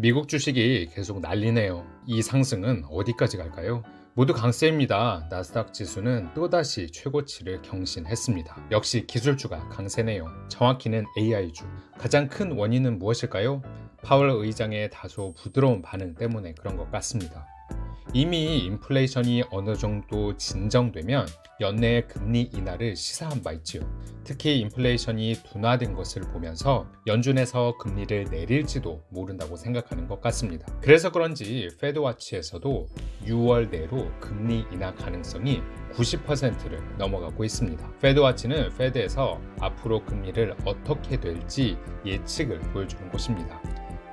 미국 주식이 계속 난리네요. 이 상승은 어디까지 갈까요? 모두 강세입니다. 나스닥 지수는 또다시 최고치를 경신했습니다. 역시 기술주가 강세네요. 정확히는 AI주. 가장 큰 원인은 무엇일까요? 파월 의장의 다소 부드러운 반응 때문에 그런 것 같습니다. 이미 인플레이션이 어느 정도 진정되면 연내에 금리 인하를 시사한 바 있지요. 특히 인플레이션이 둔화된 것을 보면서 연준에서 금리를 내릴지도 모른다고 생각하는 것 같습니다. 그래서 그런지 페드와치에서도 6월 내로 금리 인하 가능성이 90%를 넘어가고 있습니다. 페드와치는 페드에서 앞으로 금리를 어떻게 될지 예측을 보여주는 곳입니다.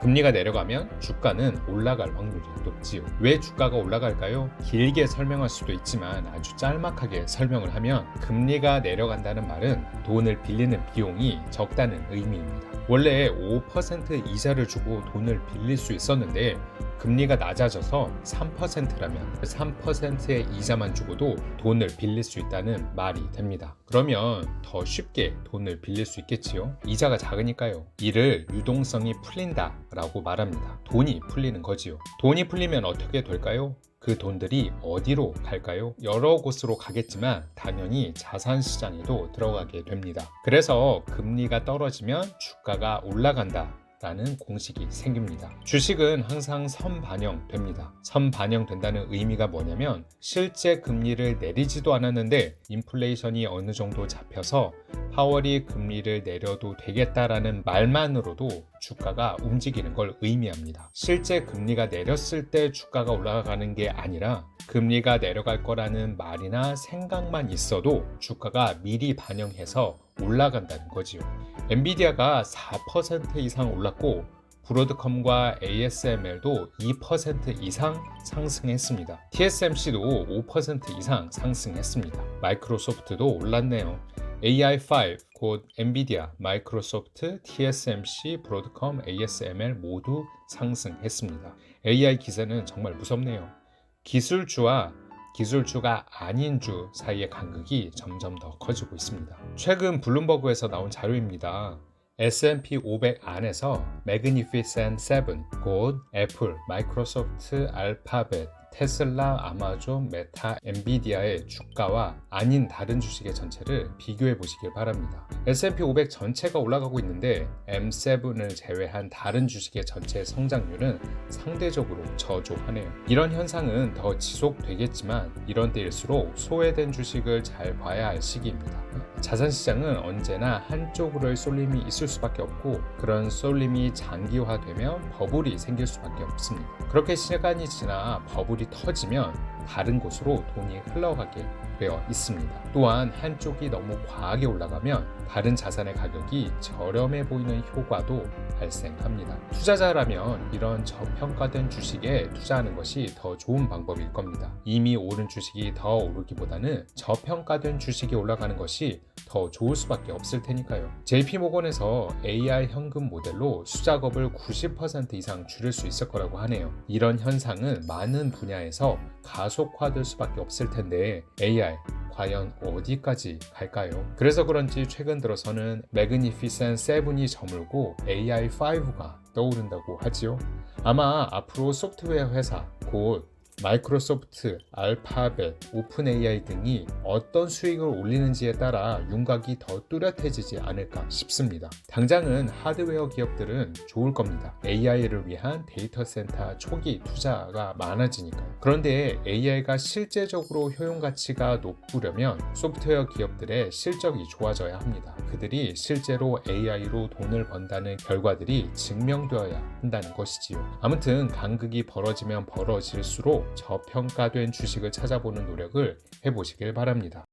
금리가 내려가면 주가는 올라갈 확률이 높지요. 왜 주가가 올라갈까요? 길게 설명할 수도 있지만 아주 짤막하게 설명을 하면 금리가 내려간다는 말은 돈을 빌리는 비용이 적다는 의미입니다. 원래 5% 이자를 주고 돈을 빌릴 수 있었는데 금리가 낮아져서 3%라면 3%의 이자만 주고도 돈을 빌릴 수 있다는 말이 됩니다. 그러면 더 쉽게 돈을 빌릴 수 있겠지요. 이자가 작으니까요. 이를 유동성이 풀린다 라고 말합니다. 돈이 풀리는 거지요. 돈이 풀리면 어떻게 될까요? 그 돈들이 어디로 갈까요? 여러 곳으로 가겠지만 당연히 자산시장에도 들어가게 됩니다. 그래서 금리가 떨어지면 주가가 올라간다 라는 공식이 생깁니다. 주식은 항상 선반영됩니다. 선반영된다는 의미가 뭐냐면 실제 금리를 내리지도 않았는데 인플레이션이 어느 정도 잡혀서 파월이 금리를 내려도 되겠다라는 말만으로도 주가가 움직이는 걸 의미합니다. 실제 금리가 내렸을 때 주가가 올라가는 게 아니라 금리가 내려갈 거라는 말이나 생각만 있어도 주가가 미리 반영해서 올라간다는 거지요. 엔비디아가 4% 이상 올랐고 브로드컴과 ASML도 2% 이상 상승했습니다. TSMC도 5% 이상 상승했습니다. 마이크로소프트도 올랐네요. AI5, 곧 엔비디아, 마이크로소프트, TSMC, 브로드컴, ASML 모두 상승했습니다. AI 기세는 정말 무섭네요. 기술주와 기술주가 아닌 주 사이의 간극이 점점 더 커지고 있습니다. 최근 블룸버그에서 나온 자료입니다. S&P 500 안에서 Magnificent 7, 곧 애플, 마이크로소프트, 알파벳, 테슬라, 아마존, 메타, 엔비디아의 주가와 아닌 다른 주식의 전체를 비교해 보시길 바랍니다. S&P 500 전체가 올라가고 있는데 M7을 제외한 다른 주식의 전체 성장률은 상대적으로 저조하네요. 이런 현상은 더 지속되겠지만 이런 때일수록 소외된 주식을 잘 봐야 할 시기입니다. 자산시장은 언제나 한쪽으로의 쏠림이 있을 수밖에 없고 그런 쏠림이 장기화되면 버블이 생길 수밖에 없습니다. 그렇게 시간이 지나 버블이 터지면 다른 곳으로 돈이 흘러가게 되어 있습니다. 또한 한쪽이 너무 과하게 올라가면 다른 자산의 가격이 저렴해 보이는 효과도 발생합니다. 투자자라면 이런 저평가된 주식에 투자하는 것이 더 좋은 방법일 겁니다. 이미 오른 주식이 더 오르기보다는 저평가된 주식이 올라가는 것이 더 좋을 수밖에 없을 테니까요. JP모건에서 AI 현금 모델로 수작업을 90% 이상 줄일 수 있을 거라고 하네요. 이런 현상은 많은 분야에서 가속화될 수밖에 없을 텐데 AI 과연 어디까지 갈까요? 그래서 그런지 최근 들어서는 Magnificent 7이 저물고 AI5가 떠오른다고 하지요. 아마 앞으로 소프트웨어 회사, 곧 마이크로소프트, 알파벳, 오픈 AI 등이 어떤 수익을 올리는지에 따라 윤곽이 더 뚜렷해지지 않을까 싶습니다. 당장은 하드웨어 기업들은 좋을 겁니다. AI를 위한 데이터 센터 초기 투자가 많아지니까요. 그런데 AI가 실제적으로 효용 가치가 높으려면 소프트웨어 기업들의 실적이 좋아져야 합니다. 그들이 실제로 AI로 돈을 번다는 결과들이 증명되어야 한다는 것이지요. 아무튼 간극이 벌어지면 벌어질수록 저평가된 주식을 찾아보는 노력을 해보시길 바랍니다.